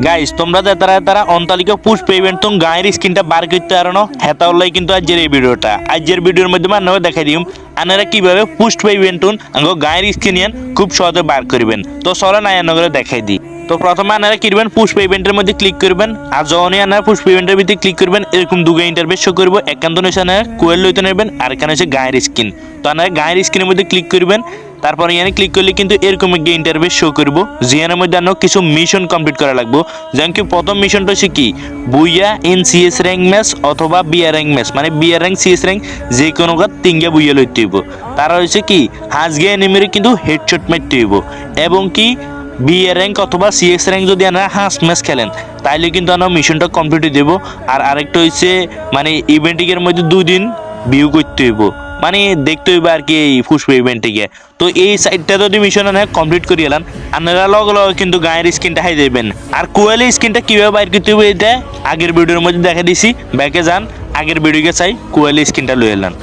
Guys তোমরা তারা অন্তালিকা push payment তো গায়ের স্ক্রিনটা বার করতে পারো হেতা হল্লাই কিন্তু আজকের এই ভিডিওটা আজকের ভিডিওর মাধ্যমে আপনারা দেখাই দিম আপনারা কিভাবে পুশ পেমেন্ট গায়ের স্ক্রিন খুব সহজে বার করবেন। তো চলেন আয়নগরে দেখাই দিই। তো প্রথমে আপনারা কি করবেন, পুশ পেমেন্টের মধ্যে ক্লিক করবেন। আর যখনই আপনারা পুশ পেমেন্টের ভিতরে ক্লিক করবেন এরকম দুটো ইন্টারফেস শো করবো। একান্ত আপনারা কোয়েল লইতে নেবেন আর এখানে হচ্ছে গায়ের স্ক্রিন। তো আপনারা গায়ের স্ক্রিনের মধ্যে ক্লিক করবেন। তারপরে এখানে ক্লিক করলে কিন্তু এরকম একটা ইন্টারফেস শো করবো যেখানের মধ্যে আপনার কিছু মিশন কমপ্লিট করা লাগবে। যেমন কি প্রথম মিশনটা হচ্ছে কি বুইয়া ইন সিএস র্যাঙ্ক ম্যাচ অথবা বিআর র্যাঙ্ক ম্যাচ, মানে বিআর র্যাঙ্ক সিএস র্যাঙ্ক যে কোনো কাজ তিনগা বুইয়া লইতে হইব। তারা হচ্ছে কি হাজগে এনিমিরে কিন্তু হেডশট মারতে হইব এবং কি বিএ র্যাঙ্ক অথবা সিএক্স র্যাঙ্ক যদি আপনারা হাঁস ম্যাচ খেলেন তাইলে কিন্তু আমরা মিশনটা কমপ্লিট দেবো। আর আরেকটা হচ্ছে মানে ইভেন্টিংয়ের মধ্যে 2 দিন ভিউ করতে হইব, মানে দেখতে হইব আর কি এই পুষ্প ইভেন্টে গিয়ে। তো এই সাইডটা যদি মিশন কমপ্লিট করে এলাম আপনারা লগে লগে কিন্তু গায়ের স্ক্রিনটা হাই দেবেন। আর কোয়েলের স্ক্রিনটা কীভাবে বাইর করতে হবে এটা আগের ভিডিওর মধ্যে দেখা দিছি, ব্যাকে যান আগের ভিডিওকে চাই কোয়েলের স্ক্রিনটা লয়ে এলাম।